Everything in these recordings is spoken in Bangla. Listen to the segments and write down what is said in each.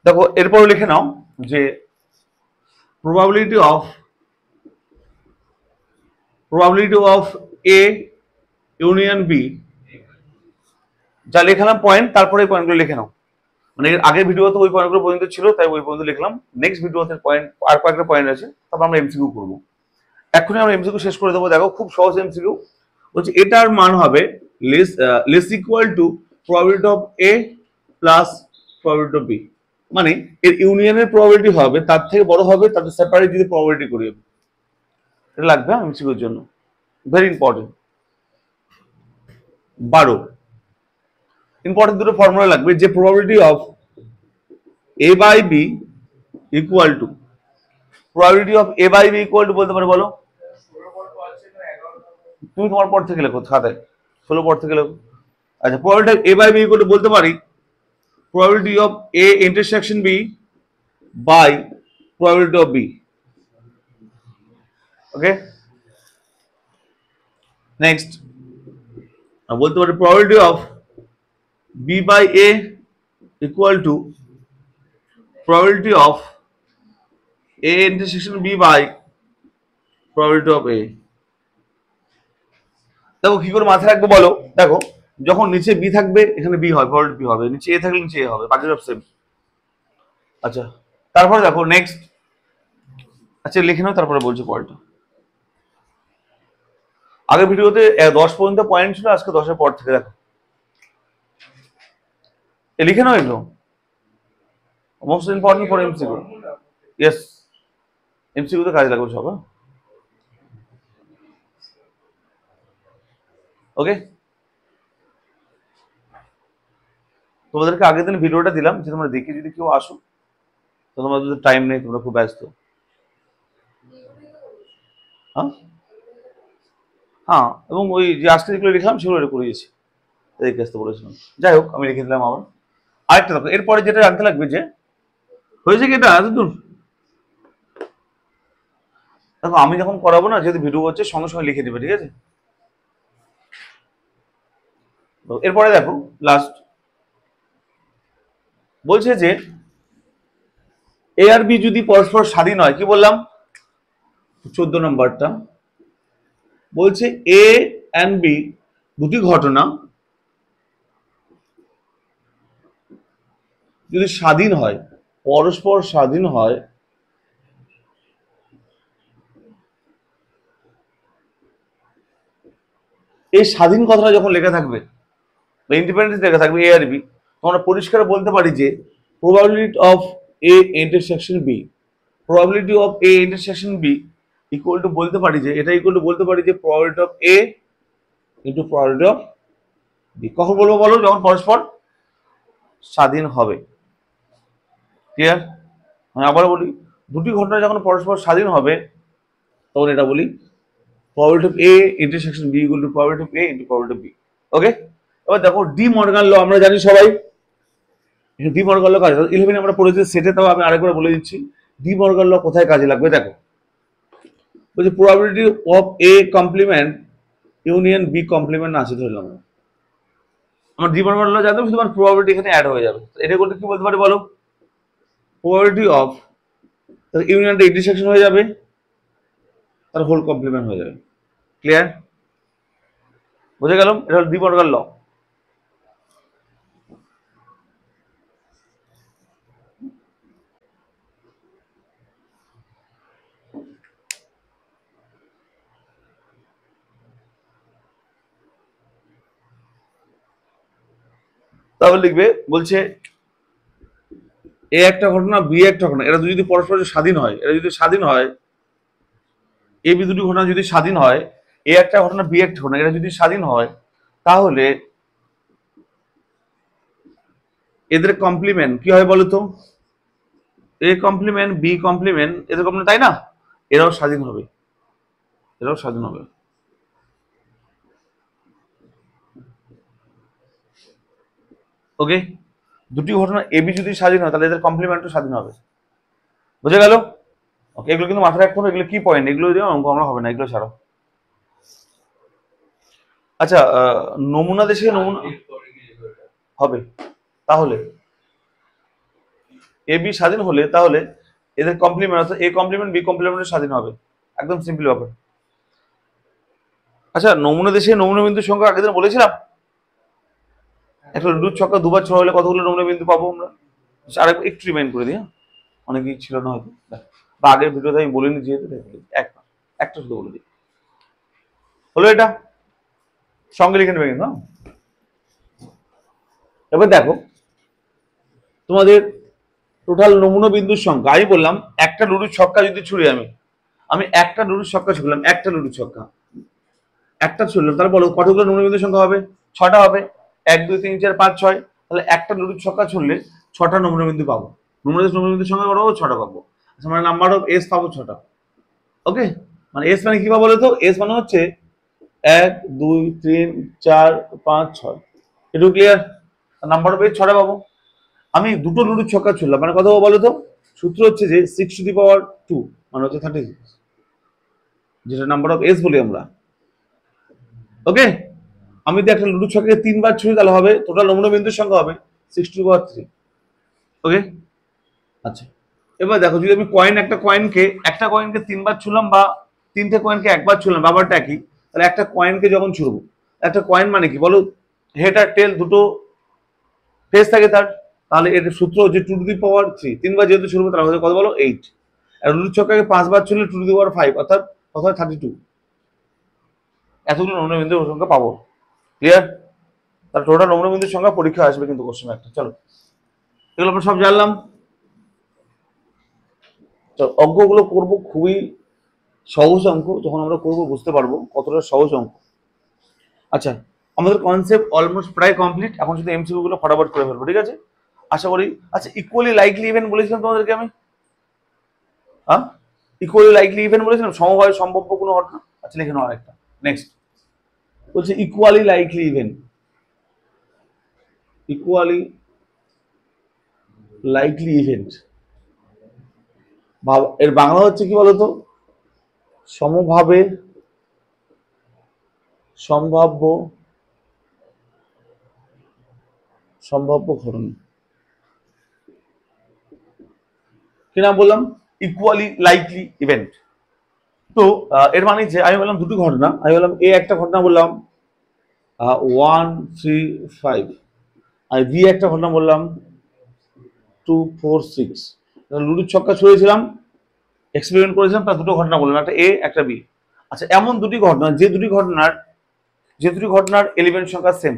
দেখো এরপর লিখে নাও যে probability of A union B, যা লিখলাম পয়েন্ট, তারপরে এই পয়েন্টগুলো লিখে নাও। মানে এর আগের ভিডিওতে ওই পয়েন্টগুলো পর্যন্ত ছিল, তাই ওই পর্যন্ত লিখলাম। নেক্সট ভিডিওতে পয়েন্ট আর কয়েকটা পয়েন্ট আছে, তারপর আমরা এমসিকিউ করবো। এখনই আমরা এমসিকিউ শেষ করে দেবো। দেখো খুব সহজ এমসিকিউ বলছে এটার মান হবে less equal to probability of A plus probability of B, মানে এর ইউনিয়নের প্রবাবিলিটি হবে তার থেকে বড় হবে, তাদের সেপারেট যদি প্রবাবিলিটি করি। এটা লাগবে এমসিকিউর জন্য, ভেরি ইম্পর্টেন্ট। 12 ইম্পর্টেন্ট দুটো ফর্মুলা লাগবে, যে probability of A by B equal to probability of A by B equal to বলতে পারে, বলো তুমি তোমার পর থেকে লেখো খাতায়, 16 পর থেকে লেখো। আচ্ছা, probability of A by B equal to বলতে পারি probability of A intersection B by probability of B. Okay, next বলতে পারি probability of B by A equal to probability of A intersection B by probability of A. দেখো কি করে মাথায় রাখবো বলো, দেখো যখন নিচে বি থাকবে এখানে বি হয়, probability বি হবে, নিচে এ থাকলে নিচে এ হবে, বাকি সব সেম। আচ্ছা তারপরে দেখো নেক্সট, আচ্ছা লিখে নাও তারপরে বলছি পয়েন্টটা। আগের ভিডিওতে 10 পর্যন্ত পয়েন্ট ছিল, আজকে 10-এর পর থেকে দেখো লিখে নাও এগুলো, most important for MCQ. Yes, MCQ তে কাজে লাগবে সব। ওকে, তোমাদেরকে আগের দিন ভিডিওটা দিলাম যে তোমরা দেখে যদি কেউ আসো, তো তোমাদের টাইম নেই, তোমরা খুব ব্যস্ত। হ্যাঁ হ্যাঁ, এবং ওই যে আজকে যেগুলো লিখলাম সেগুলো এটা করিয়েছি, দেখে আসতে বলেছিলাম। যাই হোক, আমি লিখে দিলাম আবার। আরেকটা দেখো, এরপরে যেটা জানতে লাগবে যে হয়েছে কি এটা এতদূর। দেখো আমি যখন করাবো না, যেহেতু ভিডিও হচ্ছে সঙ্গে সঙ্গে লিখে দেবে, ঠিক আছে। এরপরে দেখো লাস্ট বলছে যে এ আর বি যদি পরস্পর স্বাধীন হয়, কি বললাম 14 নম্বরটা বলছে এ এন্ড বি দুটি ঘটনা যদি স্বাধীন হয়, পরস্পর স্বাধীন হয়, এই স্বাধীন কথাটা যখন লেখা থাকবে বা ইন্ডিপেন্ডেন্স লেখা থাকবে এ আর বি, আমরা পরিষ্কার বলতে পারি যে probability of A intersection B, probability of A intersection B equal to বলতে পারি যে এটা ইকুয়াল টু বলতে পারি যে probability of A into probability of B. কখন বলবো বলো, যখন পরস্পর স্বাধীন হবে। ক্লিয়ার? আমি আবার বলি, দুটি ঘটনা যখন পরস্পর স্বাধীন হবে তখন এটা বলি probability of A intersection B equal to probability of A into probability of B. ওকে, এবার দেখো ডি মর্গান ল আমরা জানি সবাই, ডি মর্গান ল কাজে 11 আমরা পড়েছি সেটে, তাও আমি আরেকবার বলে দিচ্ছি ডি মর্গান ল কোথায় কাজে লাগবে। দেখো বলছে probability of A complement union B complement আছে ধরলাম, আমার ডি মর্গান ল জানতে শুধু প্রবাবিলিটি এখানে অ্যাড হয়ে যাবে। এটা করতে কি বলতে পারি বলো, probability of ইউনিয়নটা ইন্টারসেকশন হয়ে যাবে, তার হোল কমপ্লিমেন্ট হয়ে যাবে। ক্লিয়ার? বুঝে গেল? এটা হলো ডি মর্গান ল। তাহলে লিখবে বলছে এ একটা ঘটনা বি একটা ঘটনা, এরা যদি পরস্পর স্বাধীন হয়, এরা যদি স্বাধীন হয়, এ বি দুটি ঘটনা যদি স্বাধীন হয়, এ একটা ঘটনা বি একটা ঘটনা, এরা যদি স্বাধীন হয়, তাহলে এদের কমপ্লিমেন্ট কি হয় বলতো, এ কমপ্লিমেন্ট বি কমপ্লিমেন্ট, এদের কমপ্লিমেন্ট, তাই না? এরাও স্বাধীন হবে, এরাও স্বাধীন হবে। ওকে, দুটি ঘটনা এ বি যদি স্বাধীন হয় তাহলে এদের কমপ্লিমেন্টও স্বাধীন হবে। বুঝে গেল? ওকে, এগুলো কিন্তু মাথায় রাখতে হবে, এগুলো কি পয়েন্ট, এগুলো দিয়ে অঙ্ক আমরা হবে না, এগুলো ছাড়াও। আচ্ছা, নমুনা দেশে নমুনা হবে তাহলে এ বি স্বাধীন হলে তাহলে এদের কমপ্লিমেন্ট অর্থাৎ এ কমপ্লিমেন্ট বি কমপ্লিমেন্টের স্বাধীন হবে, একদম সিম্পল ব্যাপার। আচ্ছা, নমুনা দেশে নমুনা বিন্দুর সংখ্যা আগের দিন বলেছিলাম, একটা লুডুর ছক্কা দুবার ছোড়া হলে কতগুলো নমুনা বিন্দু পাবো আমরা। আর একটু রিমাইন্ড করে দিই, হ্যাঁ, অনেকেই ছিল না হয়তো, বা আগের ভিডিওতে আমি বলিনি যেহেতু একটা শুধু বলে দিই। হলো এটা, সঙ্গে লিখে নেবে কিন্তু। এবার দেখো তোমাদের টোটাল নমুনা বিন্দুর সংখ্যা, আমি বললাম একটা লুডুর ছক্কা যদি ছুড়ি আমি একটা লুডুর ছক্কা ছুড়লাম, একটা লুডুর ছক্কা একটা ছুড়লাম, তাহলে বলো কতগুলো নমুনা বিন্দুর সংখ্যা হবে? 6টা হবে। 1 2 3 4 5 6, তাহলে একটা লুডুর ছক্কা ছুড়লে 6টা নমুনা বিন্দু পাবো। নমুনা বিন্দুর সংখ্যা কত পাবো? 6টা পাবো। আচ্ছা, মানে নাম্বার অফ এস পাবো 6টা। ওকে, মানে এস মানে কি পাবো বলো তো? এস মানে হচ্ছে 1 2 3 4 5 6, একটু ক্লিয়ার? নাম্বার অফ এস 6টা পাবো। আমি দুটো লুডুর ছক্কা ছুড়লাম, মানে কত পাবো বলো তো? সূত্র হচ্ছে যে 6 টু দি পাওয়ার 2 মানে হচ্ছে 36, যেটা নাম্বার অফ এস বলি আমরা। ওকে, আমি যদি একটা লুডুর ছক্কাকে 3বার ছুড়ি তাহলে হবে টোটাল নমুনা বিন্দুর সংখ্যা হবে 6 টু দি পাওয়ার 3। ওকে, আচ্ছা, এবার দেখো যদি আমি একটা কয়েনকে 3বার ছুড়লাম বা 3টে কয়েনকে একবার ছুড়লাম, ব্যাপারটা একই। তাহলে একটা কয়েনকে যখন ছুড়বো, একটা কয়েন মানে কি বলো? হেড আর টেল দুটো ফেস থাকে তার, তাহলে এর সূত্র হচ্ছে 2 টু দি পাওয়ার 3। 3বার যেহেতু ছুড়বো তাহলে কত বলো? 8। আর লুডুর ছক্কাকে 5বার ছুড়লে 2 টু দি পাওয়ার 5 অর্থাৎ কত হয়? 32। এতগুলো নমুনা বিন্দুর সংখ্যা পাবো। ক্লিয়ার? তার টোটাল নমুনা বিন্দুর সংখ্যা পরীক্ষা আসবে কিন্তু কোশ্চেন একটা। চলো, এগুলো আমরা সব জানলাম। অঙ্কগুলো করবো খুবই সহজ অঙ্ক, যখন আমরা করবো বুঝতে পারবো কতটা সহজ অঙ্ক। আচ্ছা, আমাদের কনসেপ্ট অলমোস্ট প্রায় কমপ্লিট, এখন শুধু এমসিকিউ গুলো ফটাফট করে ফেলবো, ঠিক আছে? আশা করি। আচ্ছা, ইকুয়ালি লাইকলি ইভেন্ট বলেছিলাম তোমাদেরকে আমি, হ্যাঁ, ইকুয়ালি লাইকলি ইভেন্ট বলেছিলাম, সমভাবে সম্ভাব্য কোনো ঘটনা। আচ্ছা, লিখে নাও আরেকটা। নেক্সট বলছে equally likely event. Equally likely event এর বাংলা হচ্ছে কি বলতো? সমভাবে সম্ভাব্য ঘটনা। কি নাম বললাম? Equally likely event. তো এর মানে যে আমি বললাম দুটো ঘটনা, আমি বললাম এ একটা ঘটনা বললাম 1 3 5, আর বি একটা ঘটনা বললাম 2 4 6। লুডুর ছক্কা ছুঁড়েছিলাম, এক্সপেরিমেন্ট করেছিলাম, তার দুটো ঘটনা বললাম, একটা এ একটা বি। আচ্ছা, এমন দুটি ঘটনা যে দুটি ঘটনার এলিমেন্ট সংখ্যা সেম।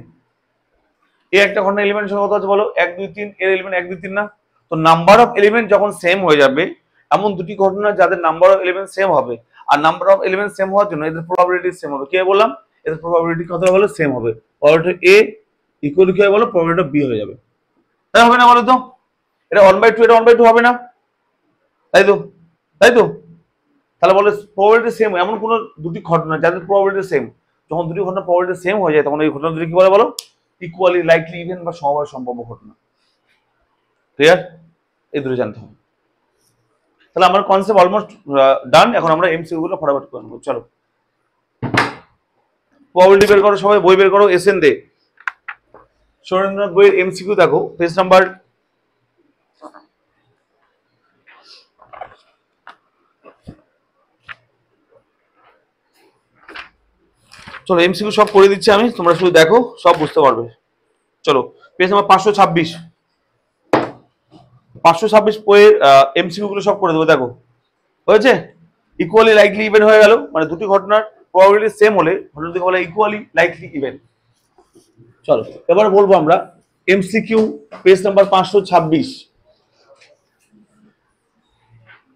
এ একটা ঘটনার এলিমেন্ট সংখ্যা কত আছে বলো? 1 2 3, এর এলিমেন্ট 1 2 3 না? তো নাম্বার অফ এলিমেন্ট যখন সেম হয়ে যাবে, এমন দুটি ঘটনা যাদের নাম্বার অফ এলিমেন্ট সেম হবে, আর নাম্বার অফ এলিমেন্ট সেম হওয়ার জন্য এদের প্রবাবিলিটি সেম হবে। কি বললাম? এদের প্রবাবিলিটি কত হলো? সেম হবে। প্রবাবিলিটি এ ইকুয়াল কি হয় বলো? প্রবাবিলিটি বি হয়ে যাবে। তাই হবে না বলো তো? এটা 1/2, এটা 1/2 হবে না? তাই তো? তাই তো? তাহলে বলে প্রবাবিলিটি সেম, এমন কোন দুটি ঘটনা যাদের প্রবাবিলিটি সেম, যখন দুটি ঘটনা প্রবাবিলিটি সেম হয়ে যায় তখন এই ঘটনা দুটি কি বলে বলো? ইকুয়ালি লাইকলি ইভেন্ট বা সমভাবে সম্ভাব্য ঘটনা। ক্লিয়ার? এই দুটো জানতে হবে। তাহলে আমার কনসেপ্ট অলমোস্ট ডান, এখন আমরা এমসিকিউ গুলো ফটাফট করে নেবো। চলো, প্রবাবিলিটি বের করো, সবাই বই বের করো, এসএন দে। সুরেন্দ্রনাথ বইয়ের এমসিকিউ দেখো, পেজ নাম্বার চলো এমসিকিউ সব করে দিচ্ছি আমি, তোমরা শুধু দেখো, সব বুঝতে পারবে। চলো, পেজ নাম্বার 526। 526 বইয়ের এমসিকিউ গুলো সব করে দেবো, দেখো হয়েছে? ইকুয়ালি লাইকলি ইভেন্ট হয়ে গেল, মানে দুটি ঘটনার প্রবাবিলিটি সেম হলে ঘটনাটিকে বলে ইকুয়ালি লাইকলি ইভেন্ট। চলো, এবার বলবো আমরা এমসিকিউ, পেজ নাম্বার 526।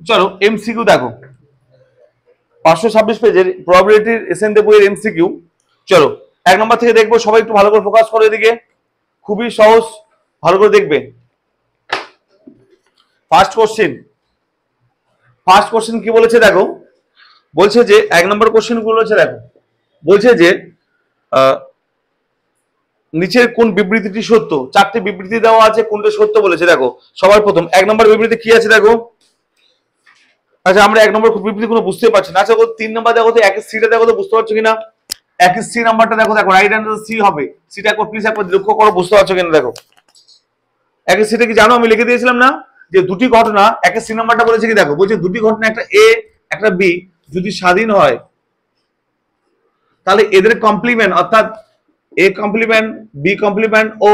চলো এমসিকিউ দেখো, 526 পেজের প্রবাবিলিটির এসএনডে বইয়ের এমসিকিউ। চলো 1 নম্বর থেকে দেখবো, সবাই একটু ভালো করে ফোকাস করো এদিকে, খুবই সহজ, ভালো করে দেখবে। ফার্স্ট কোশ্চেন কি বলেছে দেখো, বলছে যে 1 নম্বর কোশ্চেন গুলো বলেছে দেখো, বলছে যে নিচের কোন বিবৃতিটি সত্য? 4টি বিবৃতি দেওয়া আছে, কোনটা সত্য বলেছে দেখো। সবার প্রথম 1 নম্বর বিবৃতি কি আছে দেখো। আচ্ছা, আমরা 1 নম্বর বিবৃতি কোনো বুঝতে পারছি না। আচ্ছা, 3 নম্বর দেখো তো, একই সিটা দেখো তো, বুঝতে পারছো কিনা? একই সি নাম্বারটা দেখো, রাইট অ্যান্সার সি হবে। সিটা একবার প্লিজ একবার লক্ষ্য করো, বুঝতে পারছো কিনা দেখো। একের সিটা কি জানো, আমি লিখে দিয়েছিলাম না যে দুটি ঘটনা, একের সি নাম্বারটা বলেছে কি দেখো, বলছে দুটি ঘটনা একটা এ একটা বি যদি স্বাধীন হয় তাহলে এদের কমপ্লিমেন্ট অর্থাৎ এ কমপ্লিমেন্ট বি কমপ্লিমেন্ট ও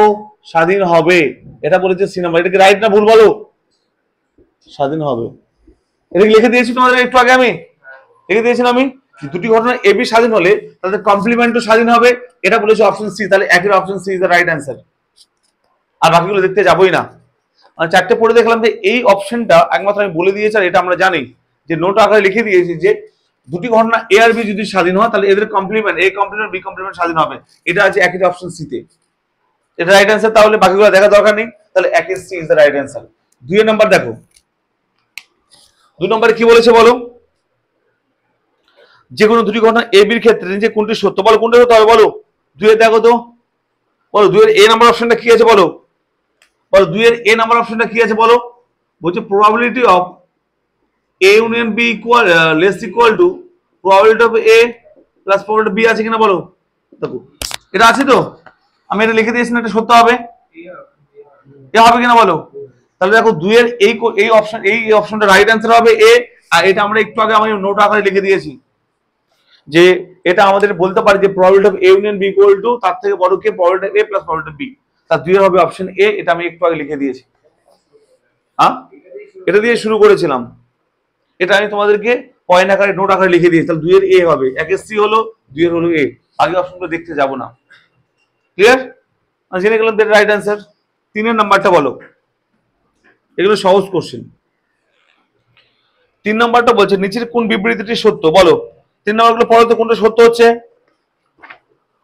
স্বাধীন হবে, এটা বলেছে সি নাম্বার। এটা কি রাইট না ভুল বলো? স্বাধীন হবে, এটা লিখে দিয়েছি তোমাদের একটু আগে, আমি লিখে দিয়েছিলাম আমি দুটি ঘটনা এ বি স্বাধীন হলে তাদের কমপ্লিমেন্টও স্বাধীন হবে, এটা বলেছে অপশন সি। তাহলে একের option C is the right answer. আর বাকিগুলো দেখতে যাবোই না। চারটে পড়ে দেখলাম যে এই অপশনটা একমাত্র আমি বলে দিয়েছি, আর এটা আমরা জানি যে নোট আকারে লিখে দিয়েছি যে দুটি ঘটনা এ আর বি যদি স্বাধীন হয় তাহলে এদের complement A complement B complement স্বাধীন হবে, এটা আছে একের অপশন সি তে, এটা রাইট অ্যান্সার। তাহলে বাকিগুলো দেখা দরকার নেই, তাহলে একের C is the right answer. 2 number দেখো, 2 নম্বরে কি বলেছে বলো, যে কোনো দুটি ঘটনা এ বির ক্ষেত্রে যে কোনটি সত্য, বলো কোনটা সত্য হবে বলো। 2 দেখো তো, বলো 2 এ নাম্বার অপশনটা কি আছে বলো, বলো 2 এ নাম্বার অপশনটা কি আছে বলো। বলছে probability of A union B equal less equal to probability of A plus probability B আছে কিনা বলো। দেখো এটা আছে তো, আমি এটা লিখে দিয়েছি না, এটা সত্য হবে, এ হবে কিনা বলো। তাহলে দেখো 2 এর এই অপশন এই অপশনটা রাইট অ্যান্সার হবে এ, আর এটা আমরা একটু আগে আমি নোট আকারে লিখে দিয়েছি যে এটা আমাদের বলতে পারি যে probability of A union B equal to তার থেকে বড় কে probability of A plus probability of B, তার 2 এর হবে অপশন এ, এটা আমি একটু আগে লিখে দিয়েছি। হ্যাঁ, এটা দিয়ে শুরু করেছিলাম, এটা আমি তোমাদেরকে পয়েন্ট আকারে নোট আকারে লিখে দিয়েছি। তাহলে 2 এর এ হবে, একের সি হলো 2 এর হলো এ, আগে অপশনগুলো দেখতে যাব না। ক্লিয়ার? আমি জেনে গেলাম এর রাইট অ্যান্সার। 3 নাম্বারটা বলো, এগুলো সহজ কোশ্চেন। 3 নাম্বারটা বলছে নিচের কোন বিবৃতিটি সত্য বলো। 3 নাম্বারগুলো পড়ো তো, কোনটা সত্য হচ্ছে।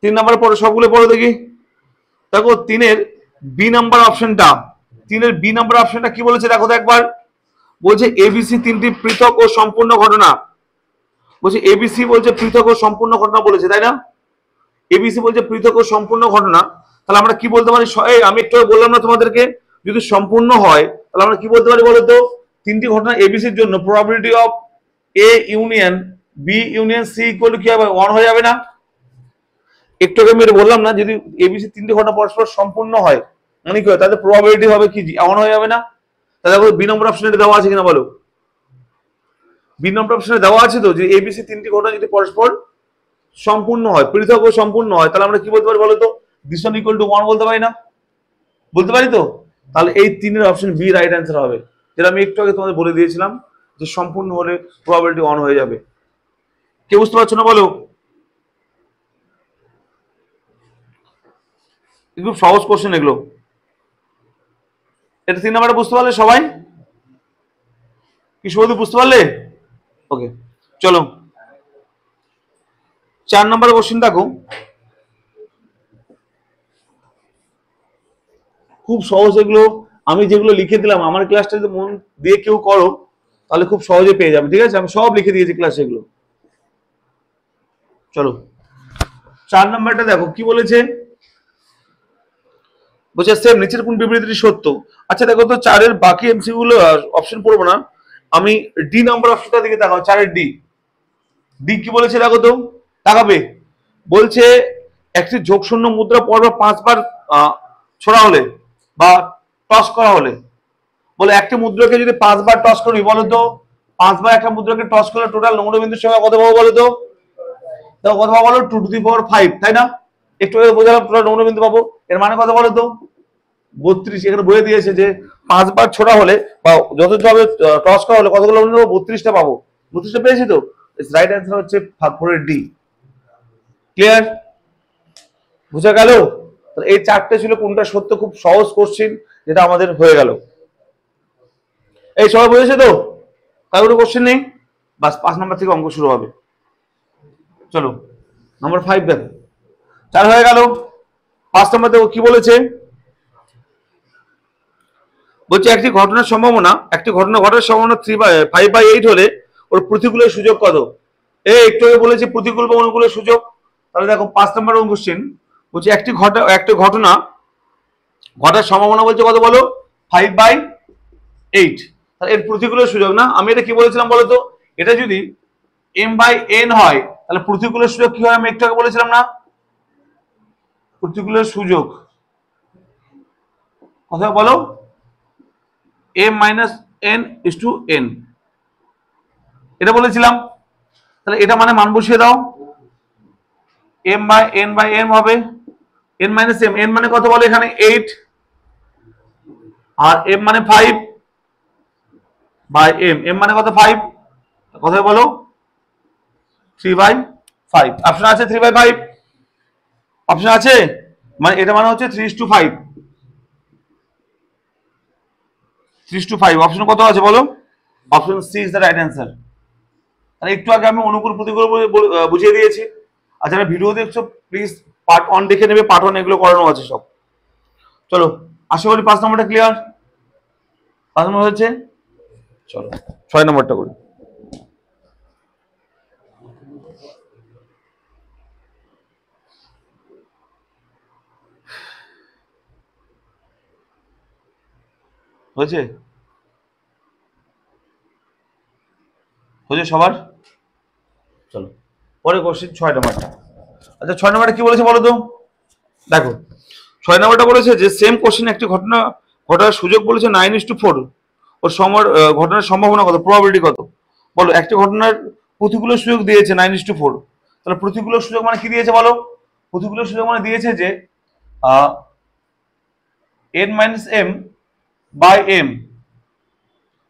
3 নাম্বার পড়ো, সবগুলো পড়ো দেখি। দেখো 3 এর বি নাম্বার অপশনটা, 3 এর বি নাম্বার অপশনটা কি বলেছে দেখো তো একবার। বলছে এবিসি তিনটি পৃথক ও সম্পূর্ণ ঘটনা, বলছে এবিসি বলছে পৃথক ও সম্পূর্ণ ঘটনা বলেছে, তাই না? এবিসি বলছে পৃথক ও সম্পূর্ণ ঘটনা, তাহলে আমরা কি বলতে পারি, আমি একটু বললাম না তোমাদেরকে, যদি সম্পূর্ণ হয় তাহলে আমরা কি বলতে পারি বলতো, তিনটি ঘটনা এবিসির জন্য probability of A union B union C equal to কি হবে 1 হয়ে যাবে না? একটু আগে আমি বললাম না, যদি এবিসি তিনটি ঘটনা পরস্পর সম্পূর্ণ হয় মানে কি হয়, তাদের প্রবাবিলিটি হবে কি 1 হয়ে যাবে না? তাহলে বি নম্বর অপশনে দেওয়া আছে কিনা বলো। বি নম্বর অপশনে দেওয়া আছে তো, যে এবিসি তিনটি ঘটনা যদি পরস্পর সম্পূর্ণ হয়, পৃথক ও সম্পূর্ণ হয়, তাহলে আমরা কি বলতে পারি বলতো, দিস ওয়ান ইকুয়াল টু 1 বলতে পারি না? বলতে পারি তো। তাহলে এই 3 এর অপশন বি রাইট অ্যান্সার হবে, যেটা আমি একটু আগে তোমাদের বলে দিয়েছিলাম যে সম্পূর্ণ হলে প্রবাবিলিটি 1 হয়ে যাবে। কে বুঝতে পারছো না বলো? খুব সহজ কোশ্চেন এগুলো। এটা 3 নাম্বারটা বুঝতে পারলে সবাই? কি শুধু বুঝতে পারলে? ওকে, চলো 4 নাম্বার কোশ্চেন দেখো, খুব সহজ এগুলো। আমি যেগুলো লিখে দিলাম আমার ক্লাসটা যদি মন দিয়ে কেউ করো তাহলে খুব সহজে পেয়ে যাবে, ঠিক আছে? আমি সব লিখে দিয়েছি ক্লাসে এগুলো। চলো 4 নাম্বারটা দেখো কি বলেছে, বলছে সেম নিচের কোন বিবৃতিটি সত্য। আচ্ছা দেখো তো 4 এর বাকি এমসিকিউ গুলো অপশন পড়বো না, আমি ডি নাম্বার অপশনটা দিকে তাকাও। 4 এর ডি, ডি কি বলেছে দেখো তো, তাকাবে। বলছে একটি যোগশূন্য মুদ্রা পরপর 5 বার ছোড়া হলে বা টস করা হলে, বলে একটি মুদ্রাকে যদি 5 বার টস করি বলো তো, 5 বার একটা মুদ্রাকে টস করলে টোটাল নৌনবিন্দুর সংখ্যা কত পাবো বলো তো। দেখো কত পাবো বলো, 2 টু দি পাওয়ার 5, তাই না? একটু বোঝালাম টোটাল নৌনবিন্দু পাবো, এর মানে কত বলো তো 32। এখানে বলে দিয়েছে যে 5 বার ছোড়া হলে বা যতভাবে টস করা হলে কতগুলো 32টা পাবো। 32টা পেয়েছি তো, রাইট অ্যান্সার হচ্ছে 4 ডি। ক্লিয়ার? বুঝা গেল? এই 4টে ছিল কোনটা সত্য, খুব সহজ কোশ্চেন যেটা আমাদের হয়ে গেল। এই সবাই বুঝেছে তো? কারোর কোশ্চেন নেই? বাস 5 নাম্বার থেকে অঙ্ক শুরু হবে। চলো নাম্বার 5 দেখো, 4 হয়ে গেল। 5 নাম্বার দেখো কি বলেছে, বলছে একটি ঘটনার সম্ভাবনা, একটি ঘটনা ঘটার সম্ভাবনা 5/8 হলে ওর প্রতিকূলের সুযোগ কত। একটু আগে বলেছে প্রতিকূল বা অনুকূলের সুযোগ। তাহলে দেখো 5 নাম্বার কোশ্চেন বলছে একটি ঘটনা ঘটার সম্ভাবনা বলছে কত বলো, 5/8। তাহলে এর প্রতিকূলের সুযোগ না, আমি এটা কি বলেছিলাম বলতো, এটা যদি m/n হয় তাহলে প্রতিকূলের সুযোগ কি হয়, আমি একটু আগে বলেছিলাম না, প্রতিকূলের সুযোগ কথা বলো, m minus n is to n, এটা বলেছিলাম। তাহলে এটা মানে মান বসিয়ে দাও, m বাই n হবে n মাইনাস m, n মানে কত বলো এখানে 8, আর m মানে 5 বাই m মানে কত 5, কথা বলো 3/5, অপশন আছে 3/5, অপশন আছে, মানে এটা মানে হচ্ছে 3:5, 3:5, অপশন কত আছে বলো, option C is the right answer. তাহলে একটু আগে আমি অনুকূল প্রতিকূল বুঝিয়ে দিয়েছি, আর যারা ভিডিও দেখছো প্লিজ পার্ট 1 দেখে নেবে, পার্ট 1 এগুলো করানো আছে সব। চলো আশা করি 5 নম্বরটা ক্লিয়ার, 5 নম্বর হচ্ছে, চলো 6 নম্বরটা করি। হয়েছে, হয়েছে সবার, চলো পরে কোশ্চেন 6 নম্বরটা। আচ্ছা 6 নম্বরটা কি বলেছে বলো তো, দেখো 6 নম্বরটা বলেছে যে সেম কোশ্চেন একটি ঘটনা ঘটার সুযোগ বলেছে 9:4, ওর ঘটনার সম্ভাবনা কত, প্রবাবিলিটি কত, বলো একটি ঘটনার প্রতিকূল সুযোগ দিয়েছে 9:4, তাহলে প্রতিকূল সুযোগ মানে কি দিয়েছে বলো, প্রতিকূল সুযোগ মানে দিয়েছে যে n minus m by m,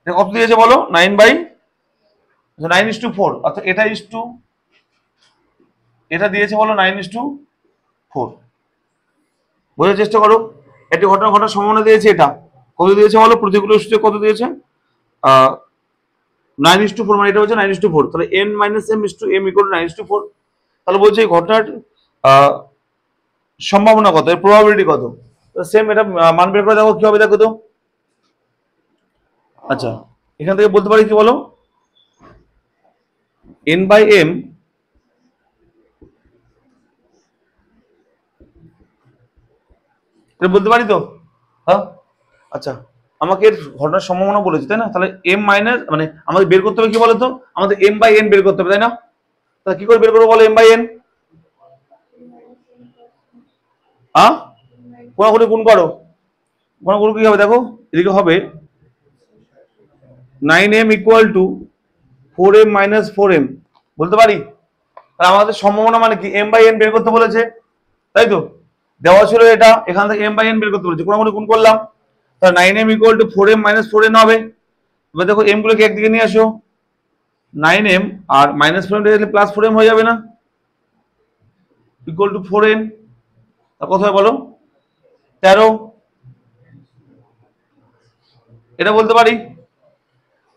কত দিয়েছে বলো 9/4, অর্থাৎ এটা দিয়েছে বলো 9:4, বোঝার চেষ্টা করো, একটি ঘটনা ঘটার সম্ভাবনা দিয়েছে, এটা কত দিয়েছে বলো, প্রতিকূল সূচক কত দিয়েছে 9:4, মানে এটা হচ্ছে 9:4, তাহলে n minus m is to m equal to 9:4, তাহলে বলছে এই ঘটনার সম্ভাবনা কত, এর প্রবাবিলিটি কত, সেম এটা মান বের করে দেখো কি হবে, দেখো তো। আচ্ছা এখান থেকে বলতে পারি কি বলো, n বাই m বলতে পারি তো, হ্যাঁ আচ্ছা আমাকে এর ঘটনার সম্ভাবনা বলেছে তাই না, তাহলে m মাইনাস মানে আমাদের বের করতে হবে কি বলতো, আমাদের m বাই n বের করতে হবে তাই না, তাহলে কি করে বের করবো বলো m বাই n, কোনাকুনি গুণ করো, কোনাকুনি কি হবে দেখো, এদিকে হবে 9m equal to 4m minus 4m, বলতে পারি, তাহলে আমাদের সম্ভাবনা মানে কি m বাই n বের করতে বলেছে, তাই তো দেওয়া ছিল এটা, এখান থেকে m বাই n বের করতে বলেছে, কোনাকুনি গুণ করলাম, তাহলে 9m equal to 4m minus 4n হবে। এবার দেখো m গুলোকে একদিকে নিয়ে আসো, 9m আর মাইনাস 4m প্লাস 4m হয়ে যাবে না, ইকুয়াল টু 4n, তা কোথায় বলো 13, এটা বলতে পারি,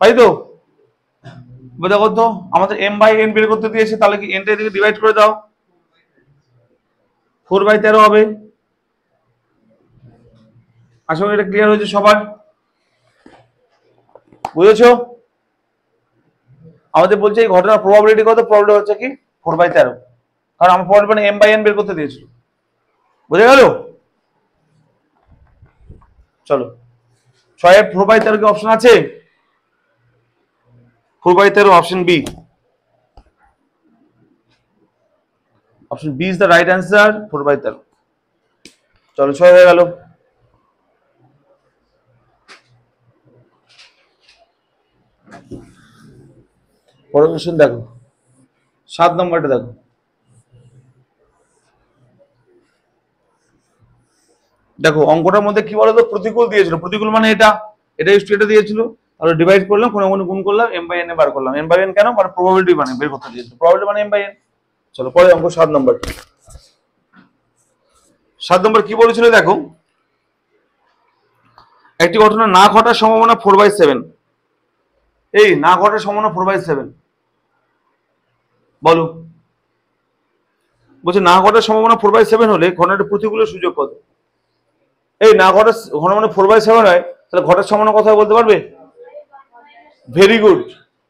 তাই তো। এবার দেখো তো আমাদের m বাই n বের করতে দিয়েছে, তাহলে কি n টা এদিকে ডিভাইড করে দাও, 4/13 হবে। আশা করি এটা ক্লিয়ার হয়েছে সবার, বুঝেছো। আমাদের বলছে এই ঘটনার প্রবাবিলিটি কত, প্রবাবিলিটি হচ্ছে কি 4/13, কারণ আমার প্রবাবিলিটি মানে m বাই n বের করতে দিয়েছিল, বুঝে গেল। চলো 6 4/13 কি অপশন আছে, 4/13 option B, option B is the right answer, 4/13। চলো 6 হয়ে গেল, পরের কোশ্চেন দেখো 7 নম্বরটা দেখো, দেখো অঙ্কটার মধ্যে কি বলতো প্রতিকূল দিয়েছিল, প্রতিকূল মানে এটা এটা দিয়েছিল, আর ডিভাইড করলাম, কোনো কোনো গুণ করলাম, m বাই n এ বার করলাম, m বাই n কেন, মানে প্রবাবিলিটি মানে বের করতে দিয়েছিল, প্রবাবিলিটি মানে m বাই n। চলো পরে অঙ্ক 7 নম্বর, 7 নম্বর কি বলেছিল দেখো, একটি ঘটনা না ঘটার সম্ভাবনা 4/7, এই না ঘটার সম্ভাবনা 4/7, বলো, বলছে না ঘটার সম্ভাবনা 4/7 হলে ঘটনাটির প্রতিকূল সুযোগ কত, এই না ঘটার ঘটনা মানে 4/7 হয়, তাহলে ঘটার সম্ভাবনা কথা বলতে পারবে, ভেরি গুড,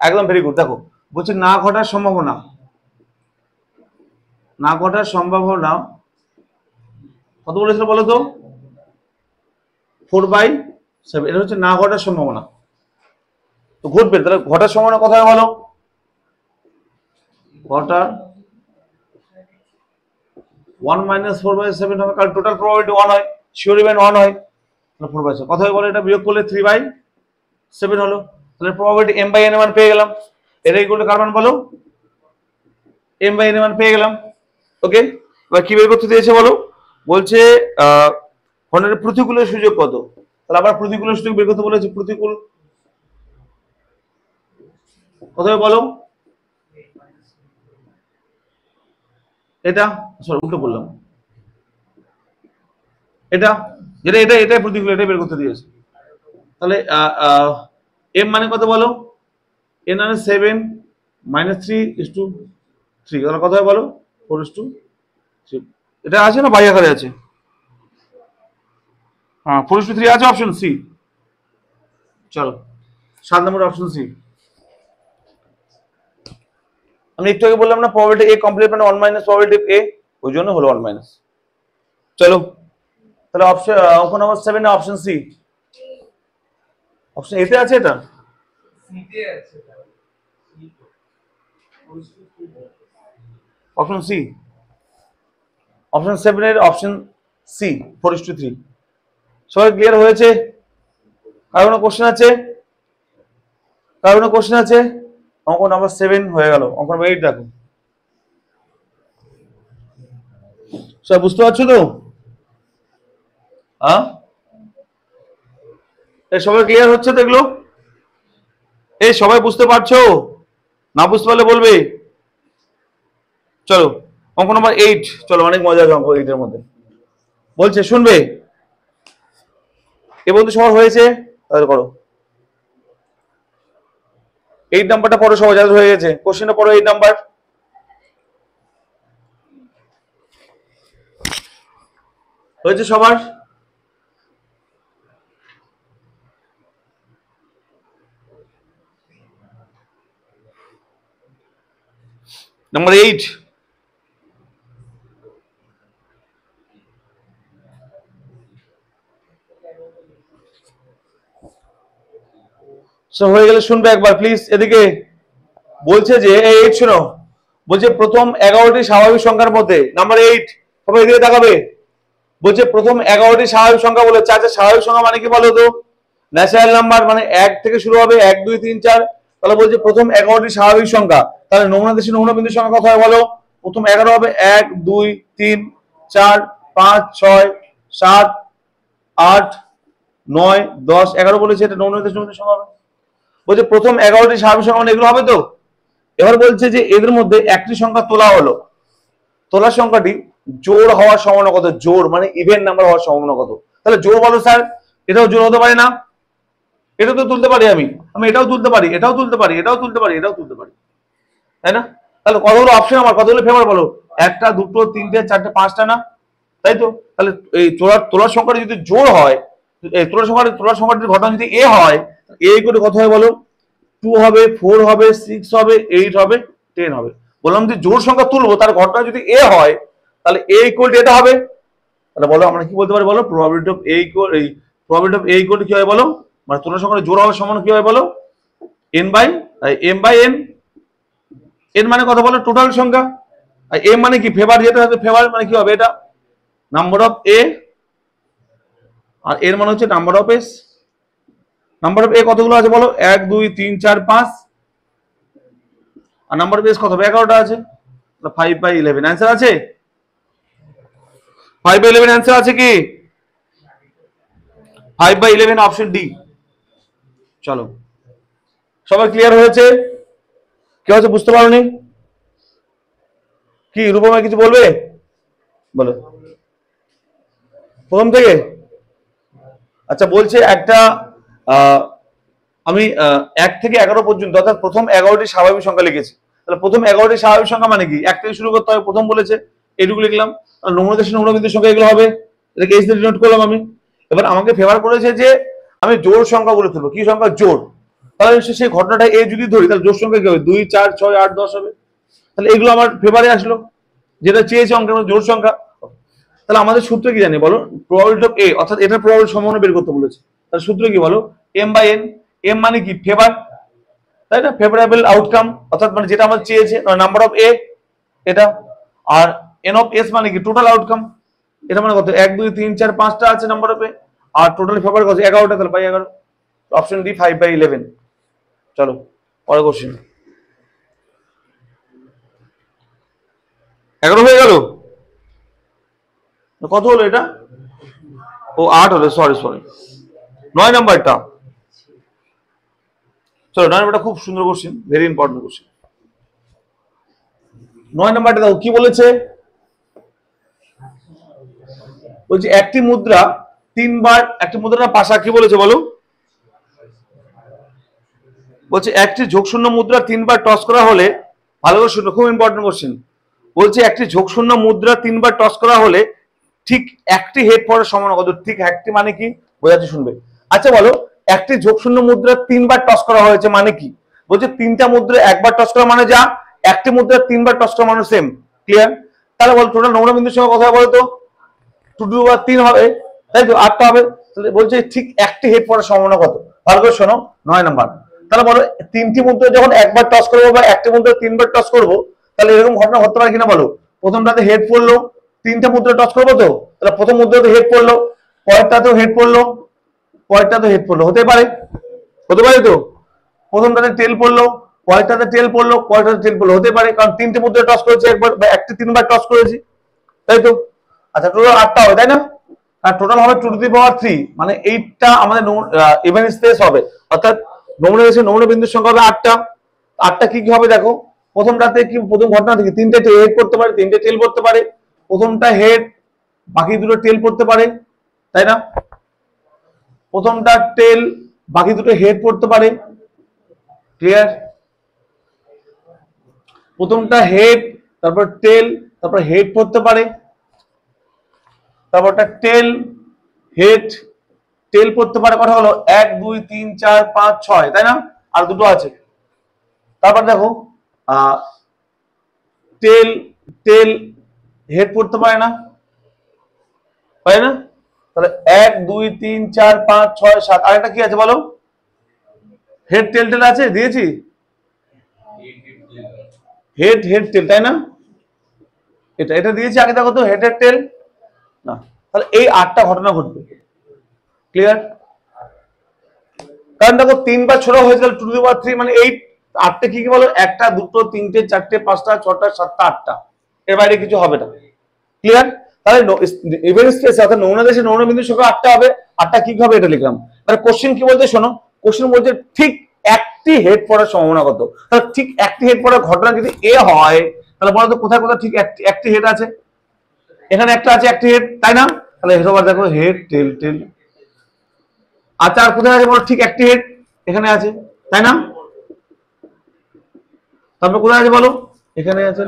একদম ভেরি গুড। দেখো বলছে না ঘটার সম্ভাবনা, না ঘটার সম্ভাবনা কত বলেছিল বলো তো, 4/7, এটা হচ্ছে না ঘটার সম্ভাবনা, তো ঘটবে, তাহলে ঘটার সম্ভাবনা কোথায় বলো, ঘটার 1 - 4/7 হবে, কারণ টোটাল প্রবাবিলিটি 1 হয়, শিওর ইভেন্ট 1 হয়, 4/7 কথা বলো, এটা বিয়োগ করলে 3/7 হলো। তাহলে প্রবাবিলিটি m/n এর মান পেয়ে গেলাম। এটা ইকুয়াল টু কার মান বলো, m/n এর মান পেয়ে গেলাম। ওকে, এবার কি বের করতে দিয়েছে বলো, বলছে ঘটনার প্রতিকূলের সুযোগ কত। তাহলে আবার প্রতিকূলের সুযোগ বের করতে বলেছে। প্রতিকূল কোথায় বলো, এটা সরি উল্টো বললাম, এটা যেটা এটা এটাই প্রতিকূল, এটাই বের করতে দিয়েছে। তাহলে এম মানে কত বলো, এন মানে 7 - 3:3, তাহলে কত হয় বলো, 4:3। এটা আছে না বাই আকারে আছে, হ্যাঁ 4:3 আছে, অপশন সি। চলো 7 নম্বর অপশন সি। আমি একটু আগে বললাম না প্রবাবিলিটি এ কমপ্লিট মানে 1 - প্রবাবিলিটি এ, ওই জন্য হলো 1 - চলো তাহলে অপশন অঙ্ক নম্বর 7 না অপশন সি, অপশন এতে আছে, এটা অপশন সি, অপশন 7 এর অপশন সি 4:3। সবাই ক্লিয়ার হয়েছে? কার কোনো কোশ্চেন আছে, কার কোনো কোশ্চেন আছে? অঙ্ক নাম্বার 7 হয়ে গেল, অঙ্ক নাম্বার 8 দেখো। সবাই বুঝতে পারছো তো? হ্যাঁ, এই সবাই ক্লিয়ার হচ্ছে তো এগুলো? এই সবাই বুঝতে পারছো? না বুঝতে পারলে বলবে। চলো অঙ্ক নাম্বার 8, চলো অনেক মজা আছে অঙ্ক 8 এর মধ্যে। বলছে শুনবে, এ বন্ধু সবার হয়েছে তাহলে করো। 8 নাম্বারটা পড়ো সবাই, যাদের হয়ে গেছে কোশ্চেনটা পড়ো। 8 নাম্বার হয়েছে সবার? নাম্বার 8 হয়ে গেলে শুনবে একবার প্লিজ এদিকে। বলছে যে এই 8 শোনো, বলছে প্রথম 11টি স্বাভাবিক সংখ্যার মধ্যে, নাম্বার 8 সবাই এদিকে তাকাবে। বলছে প্রথম 11টি স্বাভাবিক সংখ্যা বলে, আচ্ছা স্বাভাবিক সংখ্যা মানে কি বলো তো? ন্যাচারাল নাম্বার মানে 1 থেকে শুরু হবে, 1 2 3 4। তাহলে বলছে প্রথম 11টি স্বাভাবিক সংখ্যা, তাহলে নমুনা দেশে নমুনা বিন্দুর সংখ্যা কত হয় বলো? প্রথম 11 হবে 1 2 3 4 5 6 7 8 9 10 11 বলেছে, এটা নমুনা দেশে নমুনা সংখ্যা হবে। বলছে প্রথম 11টি স্বাভাবিক সংখ্যা মানে এগুলো হবে তো। এবার বলছে যে এদের মধ্যে একটি সংখ্যা তোলা হলো, তোলা সংখ্যাটি জোড় হওয়ার সম্ভাবনা কত? জোড় মানে ইভেন নাম্বার হওয়ার সম্ভাবনা কত? তাহলে জোড় বলো স্যার, এটাও জোড় হতে পারে না? এটা তো তুলতে পারি আমি, আমি এটাও তুলতে পারি, এটাও তুলতে পারি, এটাও তুলতে পারি, এটাও তুলতে পারি, তাই না? তাহলে কতগুলো অপশন আমার, কতগুলো ফেভার বলো? একটা, দুটো, তিনটে, চারটে, পাঁচটা না? তাই তো। তাহলে এই তোলার সংখ্যাটা যদি জোড় হয়, এই তোলার সংখ্যাটির ঘটনা যদি এ হয়, এ করে কত হয় বলো? 2 হবে, 4 হবে, 6 হবে, 8 হবে, 10 হবে। বললাম যে জোড় সংখ্যা তুলবো, তার ঘটনা যদি এ হয়, তাহলে এ ইকুয়াল টু এটা হবে। তাহলে বলো আমরা কি বলতে পারি বলো? প্রবাবিলিটি অফ এ ইকুয়াল, এই probability of A equal to কি হয় বলো? মানে তোলার সংখ্যা জোড় হওয়ার সমান কি হয় বলো? m/n। n মানে কত বলো? টোটাল সংখ্যা। আর m মানে কি? ফেভার, যেটা হবে ফেভার মানে কি হবে? এটা নাম্বার অফ এ, আর এর মানে হচ্ছে number of S. Number of A কতগুলো আছে বলো? 1 2 3 4 5, আর নাম্বার অফ এস কত হবে? 11টা আছে। 5/11 অ্যান্সার আছে? 5/11 অ্যান্সার আছে কি? 5/11 অপশন ডি। চলো সবাই ক্লিয়ার হয়েছে? কি হচ্ছে বুঝতে পারোনি? কি রূপমা কিছু বলবে? বলো প্রথম থেকে। আচ্ছা বলছে একটা আমি 1 থেকে 11 পর্যন্ত, অর্থাৎ প্রথম 11টি স্বাভাবিক সংখ্যা লিখেছি। তাহলে প্রথম 11টি স্বাভাবিক সংখ্যা মানে কি? 1 থেকে শুরু করতে হবে, প্রথম বলেছে, এইটুকু লিখলাম। আর নমুনা দেশে নমুনা বিন্দুর সংখ্যা এগুলো হবে, এটাকে এস দিয়ে ডিনোট করলাম আমি। এবার আমাকে ফেভার করেছে যে আমি জোড় সংখ্যা বলে তুলবো। কি সংখ্যা? জোড়। তাহলে সেই ঘটনাটা এ যদি ধরি, তাহলে জোড় সংখ্যা কি হবে? 2 4 6 8 10 হবে। তাহলে এগুলো আমার ফেভারে আসলো, যেটা চেয়েছে অঙ্কের মধ্যে জোড় সংখ্যা। তাহলে আমাদের সূত্র কি জানি বলো? প্রবাবিলিটি অফ এ, অর্থাৎ এটা প্রবাবিলিটি সম্ভাবনা বের করতে বলেছে। তাহলে সূত্র কি বলো? m/n। m মানে কি? ফেভার, তাই না? ফেভারেবল আউটকাম, অর্থাৎ মানে যেটা আমরা চেয়েছে, নাম্বার অফ এ এটা। আর এন অফ এস মানে কি? Total outcome. এটা মানে কত? 1 2 3 4 5টা আছে নাম্বার অফ এ। আর টোটালি ফেভার কত 11টা, তাহলে বাই 11, অপশন ডি 5/11। চলো পরের কোশ্চেন। 11 হয়ে গেল, কত হলো এটা? ও 8 হলো, সরি 9 নাম্বারটা। চলো 9 নাম্বারটা খুব সুন্দর কোশ্চেন, ভেরি ইম্পর্টেন্ট কোশ্চেন। 9 নাম্বারটা দেখো কি বলেছে, বলছে একটি মুদ্রা 3 বার, একটি মুদ্রার পাশা কি বলেছে বলো? বলছে একটি ঝোঁকশূন্য মুদ্রা 3 বার টস করা হলে, ভালো করে শুনো, খুব ইম্পর্টেন্ট কোশ্চেন। বলছে একটি ঝোঁকশূন্য মুদ্রা 3 বার টস করা হলে ঠিক একটি হেড পড়ার সমান কত? ঠিক একটি মানে কি বোঝাচ্ছে, শুনবে। আচ্ছা বলো, একটি ঝোঁকশূন্য মুদ্রা 3 বার টস করা হয়েছে মানে কি? বলছে 3টা মুদ্রা একবার টস করা মানে যা, একটি মুদ্রা 3 বার টস করা মানে সেম। ক্লিয়ার? তাহলে বল টোটাল নমুনা বিন্দুর সঙ্গে কথা বলো তো, 2 হবে, তাই তো 8টা হবে। তাহলে বলছে ঠিক একটি হেড পড়ার সম্ভাবনা কত? ভালো করে শোনো, 9 নাম্বার। তাহলে বলো 3টি মুদ্রা যখন একবার টস করবো বা একটি মুদ্রা 3 বার টস করবো, তাহলে এরকম ঘটনা হতে পারে কিনা বলো? প্রথমটাতে হেড পড়লো, 3টা মুদ্রা টস করবো তো, তাহলে প্রথম মুদ্রাতে হেড পড়লো, পরেরটাতেও হেড পড়লো, পরেরটাতেও হেড পড়লো, হতে পারে তো। প্রথমটাতে টেল পড়লো, পরেরটাতে টেল পড়লো, পরেরটাতে টেল পড়লো, হতে পারে, কারণ 3টে মুদ্রা টস করেছে একবার, বা একটি 3 বার টস করেছি, তাই তো। আচ্ছা টোটাল 8টা হবে, তাই না? আর টোটাল হবে 2^3, মানে 8টা আমাদের ইভেন স্পেস হবে, অর্থাৎ নমুনা বিন্দুর সংখ্যা হবে 8টা। 8টা কি কি হবে দেখো, প্রথমটাতে কি, প্রথম ঘটনা থেকে 3টে হেড পড়তে পারে, 3টে টেল পড়তে পারে, প্রথমটা হেড, বাকি দুটো টেল পড়তে পারে, তাই না? প্রথমটা টেল, বাকি দুটো হেড পড়তে পারে। ক্লিয়ার? প্রথমটা হেড, তারপর টেল, তারপর হেড পড়তে পারে, তারপরটা টেল, হেড, টেল পড়তে পারে, কথা হলো 1 2 3 4 5 6, তাই না? আর দুটো আছে। তারপর দেখো টেল, টেল, হেড পড়তে পারে না, পারে না? তাহলে 1 2 3 4 5 6 7, আরেকটা কি আছে বলো? হেড টেল, টেল আছে, দিয়েছি হেড, হেড টেল, তাই না? এটা দিয়েছি আগে, দেখো তো হেড, হেড টেল না। তাহলে এই 8টা ঘটনা ঘটবে। ক্লিয়ার? কারণ দেখো 3 বার ছোড়া হয়েছে, 2^3, মানে 8। 8টে কি কি বলো? 1টা 2টো 3টে 4টে 5টা 6টা 7টা 8টা, এর বাইরে কিছু হবে না। ক্লিয়ার? তাহলে ইভেন স্পেসে, অর্থাৎ নমুনা দেশে নমুনা বিন্দুর সংখ্যা 8টা হবে। 8টা কি হবে এটা লিখলাম। তাহলে কোশ্চেন কি বলতে শোনো, কোশ্চেন বলছে ঠিক একটি হেড পড়ার সম্ভাবনা কত? তাহলে ঠিক একটি হেড পড়ার ঘটনা যদি এ হয়, তাহলে বলো তো কোথায় কোথায় ঠিক একটি হেড আছে? এখানে একটা আছে একটি হেড, তাই না? তাহলে সবার দেখো হেড, টেল, টেল। আচ্ছা আর কোথায় আছে বলো ঠিক একটি হেড? এখানে আছে, তাই না? তারপর কোথায় আছে বলো? এখানে আছে।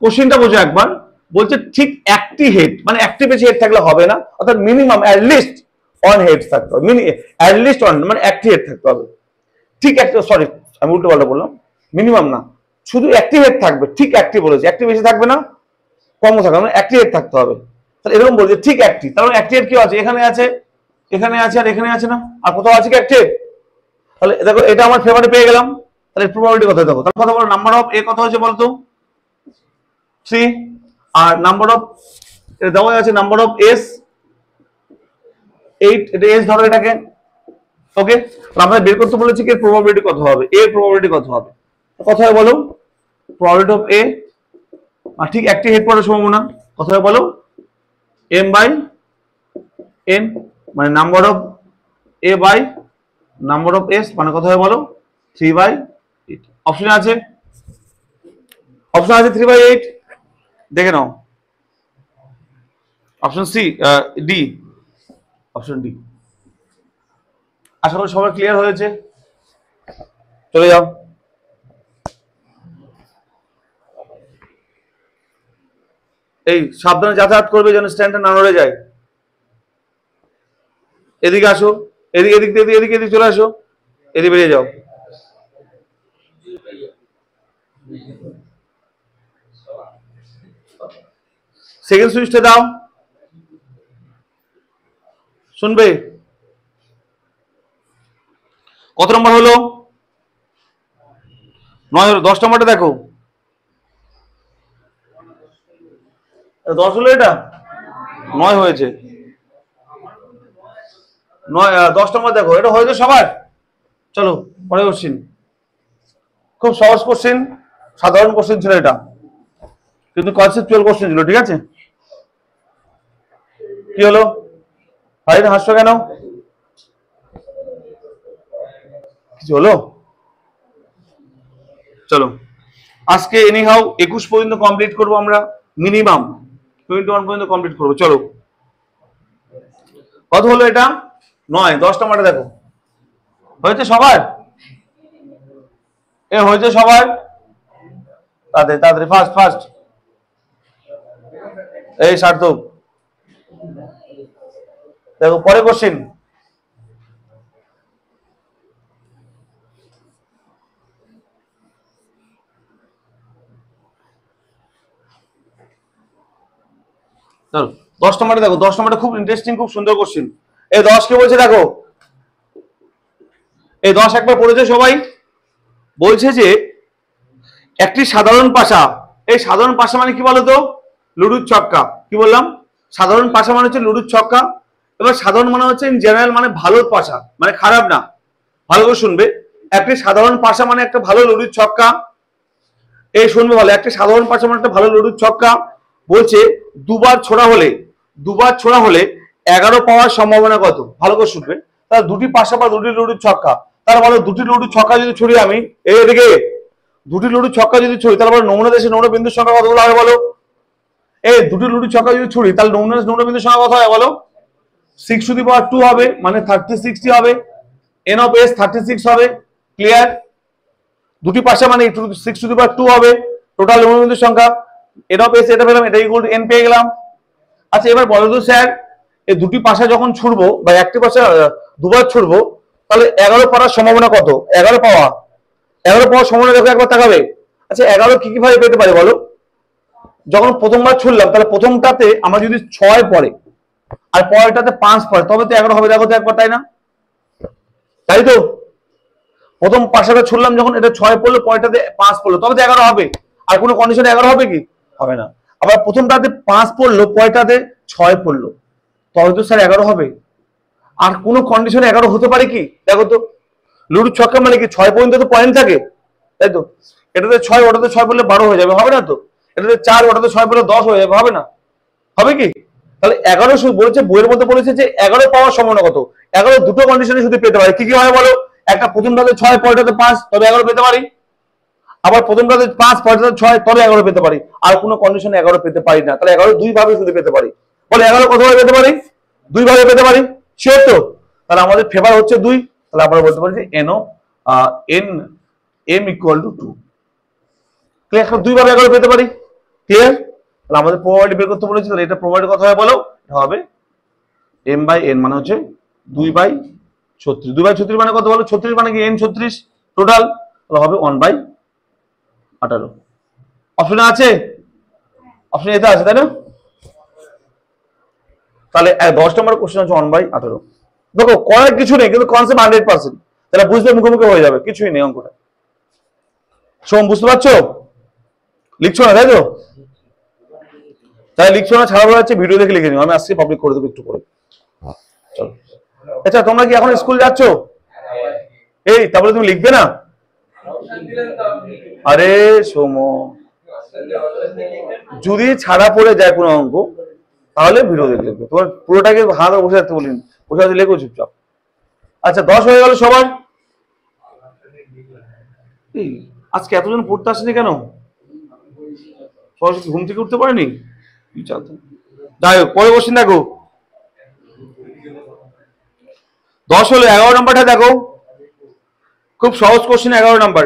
কোশ্চেনটা বোঝো একবার, বলছে ঠিক একটি হেড, মানে একটি বেশি হেড থাকলে হবে না, অর্থাৎ মিনিমাম অ্যাটলিস্ট ওয়ান হেড থাকতে হবে, অ্যাটলিস্ট ওয়ান, মানে একটি হেড থাকতে হবে। ঠিক একটা, সরি আমি উল্টো পাল্টা বললাম, মিনিমাম না, শুধু একটি হেড থাকবে, ঠিক একটি বলেছে, একটি বেশি থাকবে না, কমও থাকবে, মানে একটি হেড থাকতে হবে। তাহলে এরকম বলছে ঠিক একটি, তার মানে একটি হেড কি আছে? এখানে আছে, এখানে আছে, আর এখানে আছে না, আর কোথাও আছে কি একটি হেড? তাহলে দেখো এটা আমার ফেভারে পেয়ে গেলাম। তাহলে প্রবাবিলিটি কত দেখো, তাহলে কথা বলো, নাম্বার অফ এ কত হয়েছে বলতো? 3। আর নাম্বার অফ, এটা দেওয়া আছে নাম্বার অফ এস 8, এটা এস ধরো এটাকে। ওকে, আমরা বের করতে বলেছি কি প্রবাবিলিটি কত হবে, এর প্রবাবিলিটি কত হবে, কত হয় বলো? প্রবাবিলিটি অফ এ, আর ঠিক একটি হেড পড়ার সম্ভাবনা কত হয় বলো? m/n, মানে number of A by number of S, মানে কত হয় বলো? 3/8। অপশন আছে, অপশন আছে 3/8, দেখে নাও। Option C, D, option D. আশা করি সবাই ক্লিয়ার হয়েছে, চলে যাও। এই সাবধানে যাতায়াত করবে যেন স্ট্যান্ডটা না নড়ে যায়। এদিকে আসো, এদিকে এদিক এদিকে এদিকে এদিকে চলে আসো, এদিকে বেরিয়ে যাও। সেকেন্ড সুইচটা দাও, শুনবে? কত নম্বর হলো? 9 হলো। 10 নম্বরটা দেখো, 10 হলো, এটা 9 হয়েছে। 10 নম্বর দেখো, এটা হয়েছে সবার। চলো পরে কোশ্চিন, খুব সহজ কোশ্চিন, সাধারণ কোশ্চিন ছিল এটা, কিন্তু কনসেপচুয়াল কোশ্চিন ছিল, ঠিক আছে? কি হলো ভাই, হাসছো কেন? কিছু হলো? চলো আজকে এনিহাউ 21 পর্যন্ত কমপ্লিট করবো আমরা, মিনিমাম 21 পর্যন্ত কমপ্লিট করবো। চলো কত হলো এটা? 9। 10 নম্বরটা দেখো, হয়েছে সবার? এ হয়েছে সবার? তাড়াতাড়ি তাড়াতাড়ি, ফার্স্ট ফার্স্ট। এই সার্থক দেখো, পরে কোশ্চিন। চলো 10 নম্বরে দেখো, 10 নম্বরটা খুব ইন্টারেস্টিং, খুব সুন্দর কোশ্চিন। এই 10 কে বলছে দেখো, এই 10 একবার পড়েছে সবাই? বলছে যে একটি সাধারণ পাশা, এই সাধারণ পাশা মানে কি বলতো? লুডুর ছক্কা। কি বললাম? সাধারণ পাশা মানে হচ্ছে লুডুর ছক্কা। এবার সাধারণ মানে হচ্ছে ইন জেনারেল, মানে ভালো পাশা, মানে খারাপ না। ভালো করে শুনবে, একটি সাধারণ পাশা মানে একটা ভালো লুডুর ছক্কা। এই শুনবে ভালো, একটা সাধারণ পাশা মানে একটা ভালো লুডুর ছক্কা। বলছে দুবার ছোড়া হলে 11 পাওয়ার সম্ভাবনা কত? ভালো করে শুনবে। তাহলে দুটি পাশা বা দুটি লুডুর ছক্কা, তাহলে বলো দুটি লুডুর ছক্কা যদি ছুড়ি আমি, এদিকে দুটি লুডুর ছক্কা যদি ছুড়ি, তাহলে বলো নমুনা দেশে নমুনা বিন্দুর সংখ্যা কতগুলো হবে বলো? এই দুটি লুডুর ছক্কা যদি ছুড়ি, তাহলে নমুনা বিন্দুর সংখ্যা কত হয় বলো? 6 টু দি পাওয়ার 2 হবে, মানে 36টি হবে। n অফ s 36 হবে। ক্লিয়ার? দুটি পাশা মানে 6 টু দি পাওয়ার 2 হবে টোটাল নমুনা বিন্দুর সংখ্যা। n অফ s এটা পেলাম, এটা ইকুয়াল টু n পেয়ে গেলাম। আচ্ছা এবার বলো তো স্যার, এই দুটি পাশা যখন ছুড়বো বা একটি পাশা দুবার ছুড়বো, তাহলে 11 পাওয়ার সম্ভাবনা কত? 11 পাওয়ার সম্ভাবনা দেখো, একবার তাকাবে। আচ্ছা 11 কি কি ভাবে পেতে পারে বলো? যখন প্রথমবার ছুড়লাম, তাহলে প্রথমটাতে আমরা যদি 6 পড়ে আর পরেরটাতে 5 পড়ে, তবে তো 11 হবে। দেখো তো একবার, তাই না? তাই তো? প্রথম পাশাটা ছুড়লাম যখন, এটা 6 পড়লো, পরেরটাতে 5 পড়লো, তবে তো 11 হবে। আর কোনো কন্ডিশনে 11 হবে কি? হবে না। আবার প্রথমটাতে 5 পড়লো, পরেরটাতে 6 পড়লো, তবে তো স্যার 11 হবে। আর কোনো কন্ডিশনে 11 হতে পারে কি? দেখো তো, লুডুর ছক্কা মানে কি 6 পর্যন্ত তো পয়েন্ট থাকে, তাই তো? এটাতে 6, ওটাতে 6 পড়লে 12 হয়ে যাবে, হবে না তো? এটাতে 4, ওটাতে 6 পড়লে 10 হয়ে যাবে, হবে না? হবে কি? তাহলে 11 বলেছে, বইয়ের মধ্যে বলেছে যে 11 পাওয়ার সম্ভাবনা কত? 11 দুটো কন্ডিশনে শুধু পেতে পারে। কি কি হয় বলো? একটা প্রথমটাতে 6, পরেরটাতে 5, তবে 11 পেতে পারি। আবার প্রথমটাতে 5, পরেরটাতে 6, তবে 11 পেতে পারি। আর কোনো কন্ডিশনে 11 পেতে পারি না। তাহলে 11 দুই ভাবে শুধু পেতে পারি। বলে 11 কতভাবে পেতে পারি? দুই ভাবে পেতে পারি। শিওর তো? তাহলে আমাদের ফেভার হচ্ছে 2। তাহলে আমরা বলতে পারি যে m ইকুয়াল টু 2। ক্লিয়ার? দুই ভাবে 11 পেতে পারি। ক্লিয়ার? তাহলে আমাদের প্রবাবিলিটি বের করতে বলেছি, তাহলে এটা প্রবাবিলিটি কত হয় বলো? এটা হবে m/n, মানে হচ্ছে 2/36। 2/36 মানে কত বলো? 36 মানে কি n 36 টোটাল, তাহলে হবে 1/18। অপশনে আছে? অপশন এতে আছে, তাই না? তাহলে 10 নম্বর কোশ্চেন হচ্ছে 1/18। দেখো করার কিছু নেই, কিন্তু কনসেপ্ট 100%। তাহলে বুঝতে মুখোমুখি হয়ে যাবে, কিছুই নেই অঙ্কটা। সোম বুঝতে পারছো? লিখছো না, তাই তো? তাহলে লিখছো না, ছাড়া বলা যাচ্ছে, ভিডিও দেখে লিখে নিও, আমি আসছি পাবলিক করে দেবো একটু পরে। চলো। আচ্ছা তোমরা কি এখন স্কুল যাচ্ছ? এই তারপরে তুমি লিখবে না? আরে সোম, যদি ছাড়া পড়ে যায় কোনো অঙ্ক, তাহলে ভিডিও দেখে লিখবে। তোমার পুরোটাকে হাত বসে থাকতে বলিনি, বসে থাকতে লেখো চুপচাপ। আচ্ছা 10 হয়ে গেল সবার? আজকে এতজন পড়তে আসেনি কেন? সরস্বতী ঘুম থেকে উঠতে পারেনি? যাই হোক, পরে কোশ্চেন দেখো। 10 হলো, 11 নাম্বারটা দেখো, খুব সহজ কোশ্চেন। 11 নাম্বার,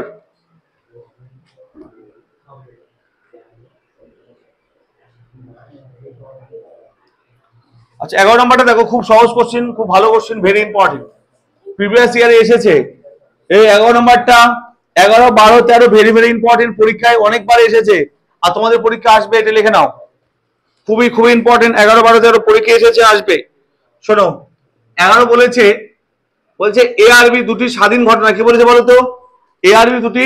আচ্ছা 11 নাম্বারটা দেখো, খুব সহজ কোশ্চেন, খুব ভালো কোশ্চেন, ভেরি ইম্পর্টেন্ট। প্রিভিয়াস ইয়ারে এসেছে এই 11 নাম্বারটা। 11, 12, 13 ভেরি ভেরি ইম্পর্টেন্ট, পরীক্ষায় অনেকবার এসেছে। আর তোমাদের পরীক্ষা আসবে, এটা লিখে নাও, খুবই খুবই ইম্পর্টেন্ট। 11, 12, 13 পরীক্ষা এসেছে, আসবে। শোনো 11 বলেছে এ আর বি দুটি স্বাধীন ঘটনা। কি বলেছে বলো তো? এ আর বি দুটি